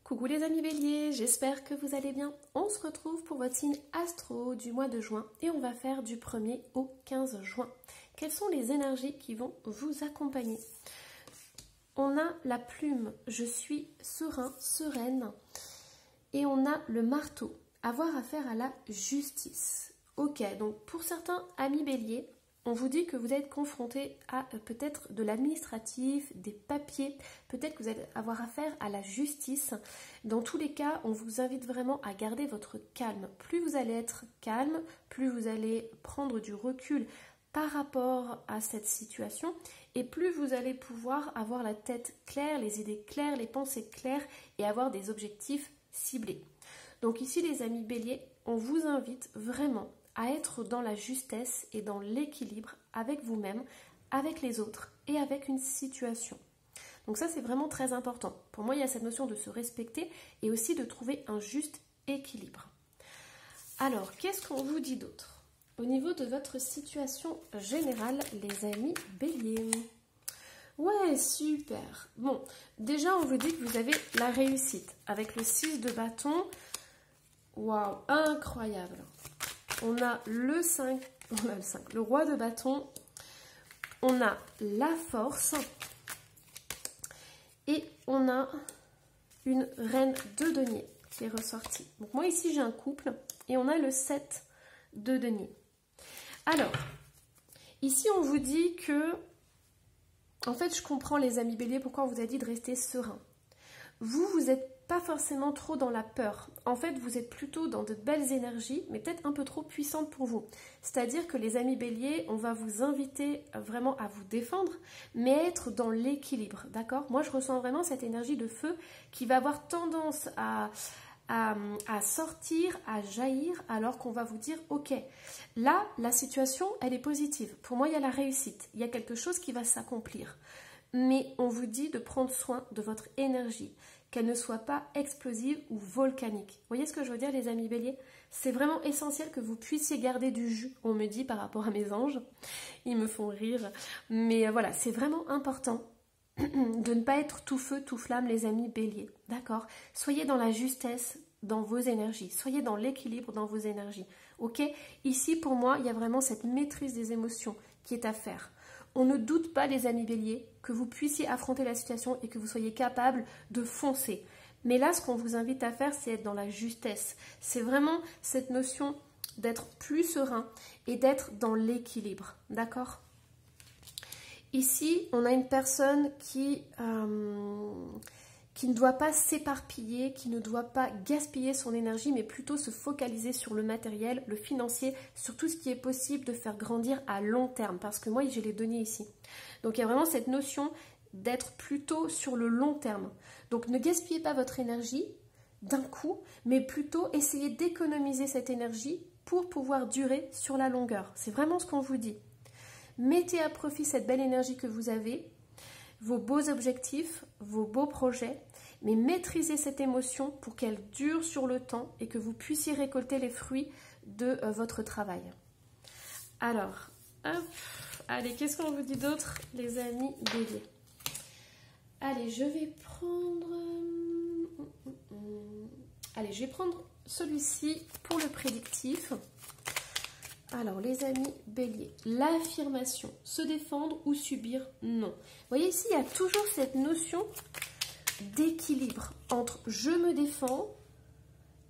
Coucou les amis béliers, j'espère que vous allez bien. On se retrouve pour votre signe astro du mois de juin et on va faire du 1er au 15 juin. Quelles sont les énergies qui vont vous accompagner? On a la plume, je suis serein, sereine. Et on a le marteau, avoir affaire à la justice. Ok, donc pour certains amis béliers, on vous dit que vous êtes confronté à peut-être de l'administratif, des papiers, peut-être que vous allez avoir affaire à la justice. Dans tous les cas, on vous invite vraiment à garder votre calme. Plus vous allez être calme, plus vous allez prendre du recul par rapport à cette situation et plus vous allez pouvoir avoir la tête claire, les idées claires, les pensées claires et avoir des objectifs ciblés. Donc ici les amis béliers, on vous invite vraiment à être dans la justesse et dans l'équilibre avec vous-même, avec les autres et avec une situation. Donc ça c'est vraiment très important. Pour moi il y a cette notion de se respecter et aussi de trouver un juste équilibre. Alors qu'est-ce qu'on vous dit d'autre? Au niveau de votre situation générale les amis béliers. Ouais, super. Bon, déjà on vous dit que vous avez la réussite. Avec le 6 de bâton, waouh, incroyable. On a le 5, le roi de bâton, on a la force et on a une reine de denier qui est ressortie. Donc moi ici j'ai un couple et on a le 7 de denier. Alors, ici on vous dit que, en fait je comprends les amis béliers pourquoi on vous a dit de rester serein. Vous n'êtes pas forcément trop dans la peur. En fait, vous êtes plutôt dans de belles énergies, mais peut-être un peu trop puissantes pour vous. C'est-à-dire que les amis béliers, on va vous inviter vraiment à vous défendre, mais être dans l'équilibre, d'accord? Moi, je ressens vraiment cette énergie de feu qui va avoir tendance à sortir, à jaillir, alors qu'on va vous dire, ok, là, la situation, elle est positive. Pour moi, il y a la réussite. Il y a quelque chose qui va s'accomplir. Mais on vous dit de prendre soin de votre énergie, qu'elle ne soit pas explosive ou volcanique. Vous voyez ce que je veux dire les amis béliers? C'est vraiment essentiel que vous puissiez garder du jus, on me dit par rapport à mes anges, ils me font rire. Mais voilà, c'est vraiment important de ne pas être tout feu, tout flamme les amis béliers, d'accord? Soyez dans la justesse dans vos énergies, soyez dans l'équilibre dans vos énergies, ok? Ici pour moi, il y a vraiment cette maîtrise des émotions qui est à faire. On ne doute pas, les amis béliers, que vous puissiez affronter la situation et que vous soyez capable de foncer. Mais là, ce qu'on vous invite à faire, c'est être dans la justesse. C'est vraiment cette notion d'être plus serein et d'être dans l'équilibre. D'accord? Ici, on a une personne qui ne doit pas s'éparpiller, qui ne doit pas gaspiller son énergie, mais plutôt se focaliser sur le matériel, le financier, sur tout ce qui est possible de faire grandir à long terme. Parce que moi, j'ai les données ici. Donc, il y a vraiment cette notion d'être plutôt sur le long terme. Donc, ne gaspillez pas votre énergie d'un coup, mais plutôt essayez d'économiser cette énergie pour pouvoir durer sur la longueur. C'est vraiment ce qu'on vous dit. Mettez à profit cette belle énergie que vous avez, vos beaux objectifs, vos beaux projets, mais maîtrisez cette émotion pour qu'elle dure sur le temps et que vous puissiez récolter les fruits de votre travail. Alors, hop, allez, qu'est-ce qu'on vous dit d'autre, les amis béliers? Allez, je vais prendre celui-ci pour le prédictif. Alors, les amis béliers, l'affirmation, se défendre ou subir, non. Vous voyez ici, il y a toujours cette notion d'équilibre entre je me défends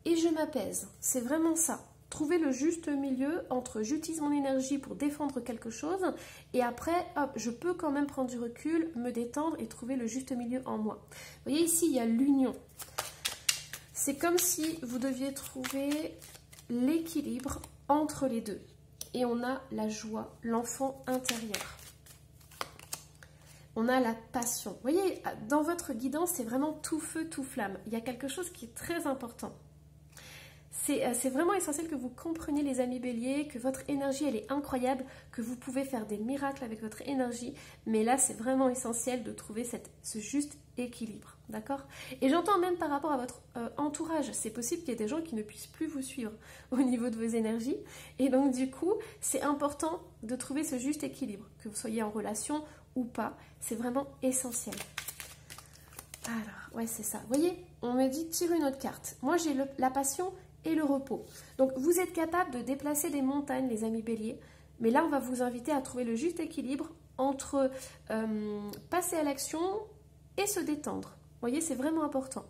et je m'apaise. C'est vraiment ça. Trouver le juste milieu entre j'utilise mon énergie pour défendre quelque chose et après, hop, je peux quand même prendre du recul, me détendre et trouver le juste milieu en moi. Vous voyez ici, il y a l'union. C'est comme si vous deviez trouver l'équilibre entre les deux. Et on a la joie, l'enfant intérieur. On a la passion. Vous voyez, dans votre guidance, c'est vraiment tout feu, tout flamme. Il y a quelque chose qui est très important. C'est vraiment essentiel que vous compreniez, les amis béliers, que votre énergie, elle est incroyable, que vous pouvez faire des miracles avec votre énergie. Mais là, c'est vraiment essentiel de trouver ce juste équilibre. D'accord? Et j'entends même par rapport à votre entourage. C'est possible qu'il y ait des gens qui ne puissent plus vous suivre au niveau de vos énergies. Et donc, du coup, c'est important de trouver ce juste équilibre. Que vous soyez en relation ou pas, c'est vraiment essentiel. Alors, Ouais, c'est ça. Vous voyez, on me dit tire une autre carte. Moi, j'ai la passion et le repos. Donc, vous êtes capable de déplacer des montagnes, les amis béliers. Mais là, on va vous inviter à trouver le juste équilibre entre passer à l'action et se détendre. Vous voyez, c'est vraiment important.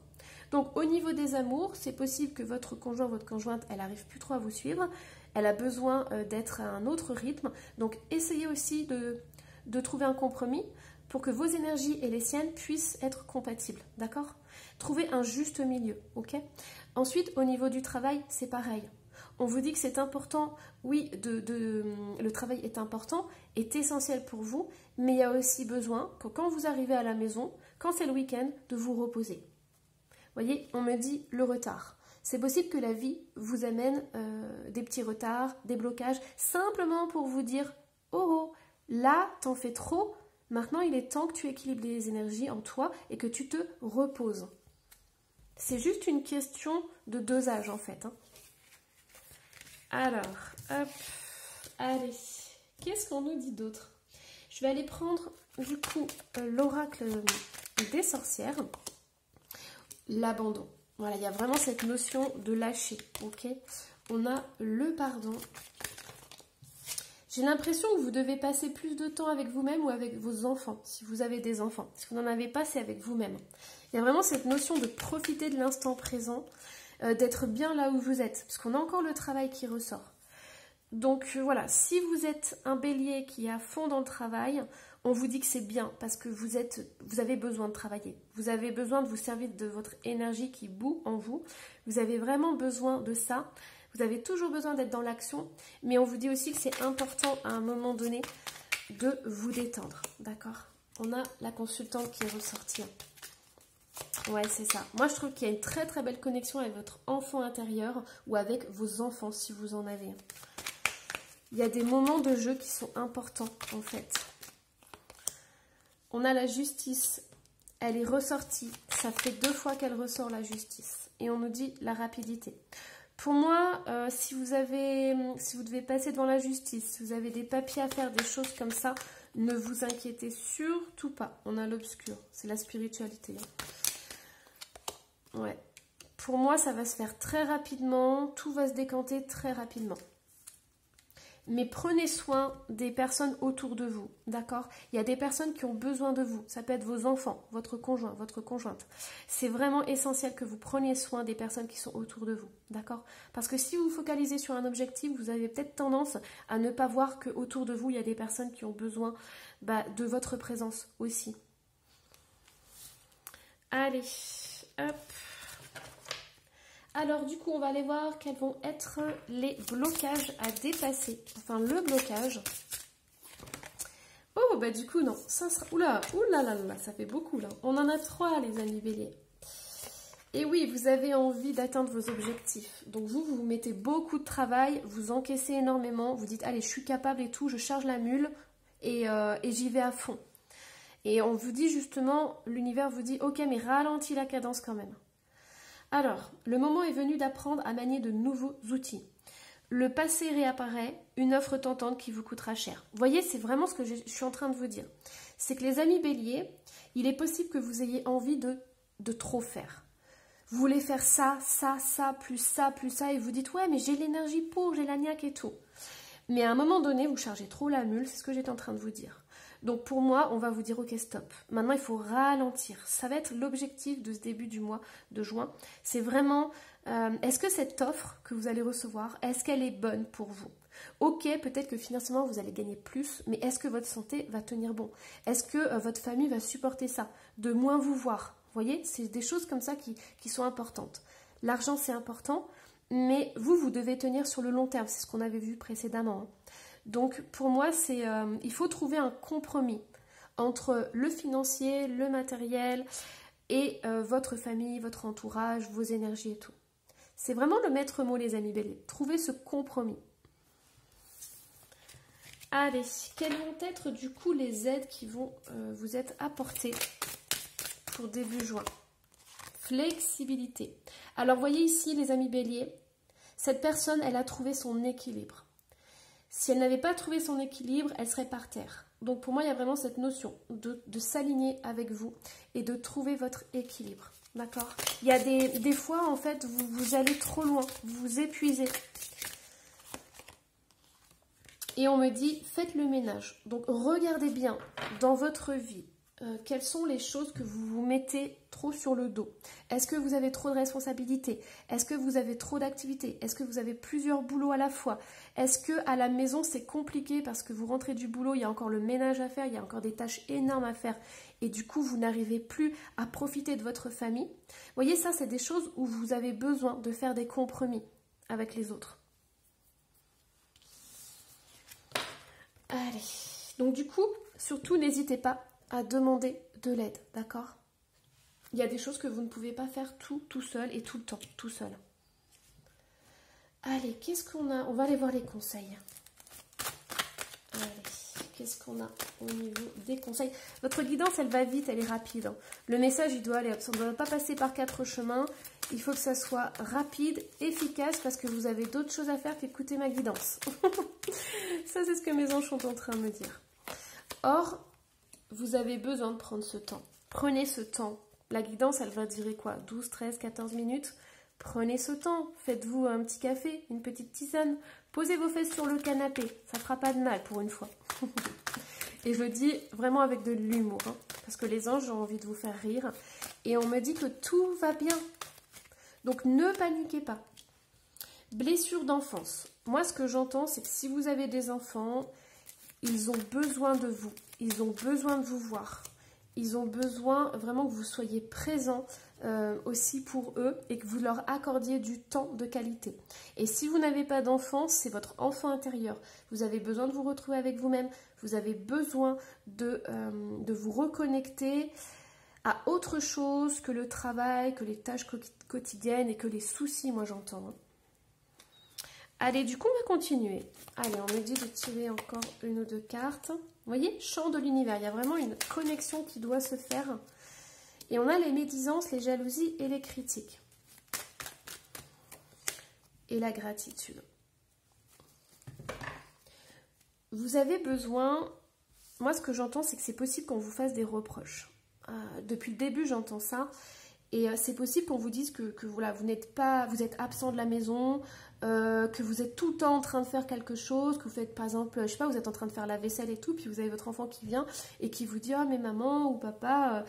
Donc, au niveau des amours, c'est possible que votre conjoint, votre conjointe, elle n'arrive plus trop à vous suivre. Elle a besoin d'être à un autre rythme. Donc, essayez aussi de trouver un compromis pour que vos énergies et les siennes puissent être compatibles, d'accord? Trouvez un juste milieu, ok? Ensuite, au niveau du travail, c'est pareil. On vous dit que c'est important, oui, le travail est important, est essentiel pour vous, mais il y a aussi besoin que quand vous arrivez à la maison, quand c'est le week-end, de vous reposer. Vous voyez, on me dit le retard. C'est possible que la vie vous amène des petits retards, des blocages, simplement pour vous dire « Oh, là, t'en fais trop ». Maintenant, il est temps que tu équilibres les énergies en toi et que tu te reposes. C'est juste une question de dosage, en fait. Hein. Alors, hop, allez, qu'est-ce qu'on nous dit d'autre? Je vais aller prendre, du coup, l'oracle des sorcières, l'abandon. Voilà, il y a vraiment cette notion de lâcher, ok? On a le pardon. J'ai l'impression que vous devez passer plus de temps avec vous-même ou avec vos enfants, si vous avez des enfants. Si vous n'en avez pas, c'est avec vous-même. Il y a vraiment cette notion de profiter de l'instant présent, d'être bien là où vous êtes, parce qu'on a encore le travail qui ressort. Donc voilà, si vous êtes un bélier qui est à fond dans le travail, on vous dit que c'est bien, parce que vous avez besoin de travailler. Vous avez besoin de vous servir de votre énergie qui bout en vous. Vous avez vraiment besoin de ça. Vous avez toujours besoin d'être dans l'action, mais on vous dit aussi que c'est important à un moment donné de vous détendre, d'accord? On a la consultante qui est ressortie. Ouais, c'est ça. Moi, je trouve qu'il y a une très très belle connexion avec votre enfant intérieur ou avec vos enfants, si vous en avez. Il y a des moments de jeu qui sont importants, en fait. On a la justice. Elle est ressortie. Ça fait 2 fois qu'elle ressort, la justice. Et on nous dit la rapidité. Pour moi, si vous devez passer devant la justice, si vous avez des papiers à faire, des choses comme ça, ne vous inquiétez surtout pas. On a l'obscur, c'est la spiritualité. Ouais. Pour moi, ça va se faire très rapidement, tout va se décanter très rapidement. Mais prenez soin des personnes autour de vous, d'accord? Il y a des personnes qui ont besoin de vous. Ça peut être vos enfants, votre conjoint, votre conjointe. C'est vraiment essentiel que vous preniez soin des personnes qui sont autour de vous, d'accord? Parce que si vous focalisez sur un objectif, vous avez peut-être tendance à ne pas voir qu'autour de vous, il y a des personnes qui ont besoin de votre présence aussi. Allez, hop. Alors du coup, on va aller voir quels vont être les blocages à dépasser. Enfin, le blocage. Oh, bah du coup, non. Ça sera... Oula, oula, ça fait beaucoup, là. On en a 3, les amis béliers. Et oui, vous avez envie d'atteindre vos objectifs. Donc vous mettez beaucoup de travail, vous encaissez énormément, vous dites, allez, je suis capable et tout, je charge la mule et j'y vais à fond. Et on vous dit justement, l'univers vous dit, ok, mais ralentis la cadence quand même. Alors, le moment est venu d'apprendre à manier de nouveaux outils. Le passé réapparaît, une offre tentante qui vous coûtera cher. Vous voyez, c'est vraiment ce que je suis en train de vous dire. C'est que les amis béliers, il est possible que vous ayez envie de trop faire. Vous voulez faire ça, plus ça, et vous dites, ouais, mais j'ai l'énergie pour, j'ai la niaque et tout. Mais à un moment donné, vous chargez trop la mule, c'est ce que j'étais en train de vous dire. Donc pour moi, on va vous dire, ok, stop. Maintenant, il faut ralentir. Ça va être l'objectif de ce début du mois de juin. C'est vraiment, est-ce que cette offre que vous allez recevoir, est-ce qu'elle est bonne pour vous? Ok, peut-être que financièrement, vous allez gagner plus, mais est-ce que votre santé va tenir bon? Est-ce que votre famille va supporter ça? De moins vous voir? Vous voyez, c'est des choses comme ça qui sont importantes. L'argent, c'est important, mais vous devez tenir sur le long terme. C'est ce qu'on avait vu précédemment. Donc, pour moi, il faut trouver un compromis entre le financier, le matériel et votre famille, votre entourage, vos énergies et tout. C'est vraiment le maître mot, les amis béliers. Trouvez ce compromis. Allez, quelles vont être du coup les aides qui vont vous être apportées pour début juin? Flexibilité. Alors, voyez ici, les amis béliers, cette personne, elle a trouvé son équilibre. Si elle n'avait pas trouvé son équilibre, elle serait par terre. Donc pour moi, il y a vraiment cette notion de s'aligner avec vous et de trouver votre équilibre. d'accord? Il y a des fois, en fait, vous allez trop loin, vous vous épuisez. Et on me dit, faites le ménage. Donc, regardez bien dans votre vie, quelles sont les choses que vous vous mettez trop sur le dos. Est-ce que vous avez trop de responsabilités? Est-ce que vous avez trop d'activités? Est-ce que vous avez plusieurs boulots à la fois? Est-ce que à la maison, c'est compliqué parce que vous rentrez du boulot, il y a encore le ménage à faire, il y a encore des tâches énormes à faire et du coup, vous n'arrivez plus à profiter de votre famille? Vous voyez, ça, c'est des choses où vous avez besoin de faire des compromis avec les autres. Allez, donc du coup, surtout n'hésitez pas à demander de l'aide, d'accord? Il y a des choses que vous ne pouvez pas faire tout seul et tout le temps, tout seul. Allez, qu'est-ce qu'on a? On va aller voir les conseils. Allez, qu'est-ce qu'on a au niveau des conseils? Votre guidance, elle va vite, elle est rapide. Le message, il doit aller, ça ne doit pas passer par 4 chemins. Il faut que ça soit rapide, efficace, parce que vous avez d'autres choses à faire qu'écouter ma guidance. Ça, c'est ce que mes anges sont en train de me dire. Or, vous avez besoin de prendre ce temps. Prenez ce temps. La guidance, elle va durer quoi? 12, 13, 14 minutes. Prenez ce temps. Faites-vous un petit café, une petite tisane. Posez vos fesses sur le canapé. Ça ne fera pas de mal pour une fois. Et je le dis vraiment avec de l'humour. Hein, parce que les anges ont envie de vous faire rire. Et on me dit que tout va bien. Donc, ne paniquez pas. Blessure d'enfance. Moi, ce que j'entends, c'est que si vous avez des enfants, ils ont besoin de vous. Ils ont besoin de vous voir. Ils ont besoin vraiment que vous soyez présent aussi pour eux et que vous leur accordiez du temps de qualité. Et si vous n'avez pas d'enfant, c'est votre enfant intérieur. Vous avez besoin de vous retrouver avec vous-même. Vous avez besoin de vous reconnecter à autre chose que le travail, que les tâches quotidiennes et que les soucis, moi j'entends. Hein. Allez, du coup, on va continuer. Allez, on me dit de tirer encore une ou deux cartes. Vous voyez, chant de l'univers. Il y a vraiment une connexion qui doit se faire. Et on a les médisances, les jalousies et les critiques. Et la gratitude. Vous avez besoin... Moi, ce que j'entends, c'est que c'est possible qu'on vous fasse des reproches. Depuis le début, j'entends ça. Et c'est possible qu'on vous dise que voilà, vous êtes absent de la maison, que vous êtes tout le temps en train de faire quelque chose, que vous faites par exemple, je sais pas, vous êtes en train de faire la vaisselle et tout, puis vous avez votre enfant qui vient et qui vous dit « Ah, mais maman ou papa,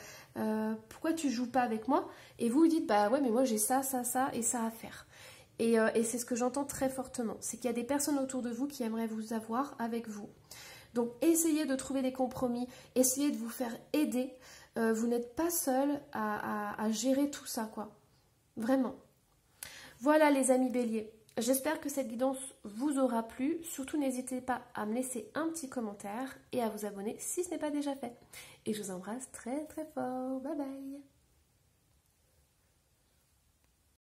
pourquoi tu joues pas avec moi ?» Et vous dites « Bah ouais, mais moi j'ai ça, ça, ça et ça à faire. » Et c'est ce que j'entends très fortement, c'est qu'il y a des personnes autour de vous qui aimeraient vous avoir avec vous. Donc essayez de trouver des compromis, essayez de vous faire aider. Vous n'êtes pas seul à gérer tout ça, quoi. Vraiment. Voilà les amis béliers. J'espère que cette guidance vous aura plu. Surtout, n'hésitez pas à me laisser un petit commentaire et à vous abonner si ce n'est pas déjà fait. Et je vous embrasse très très fort. Bye bye.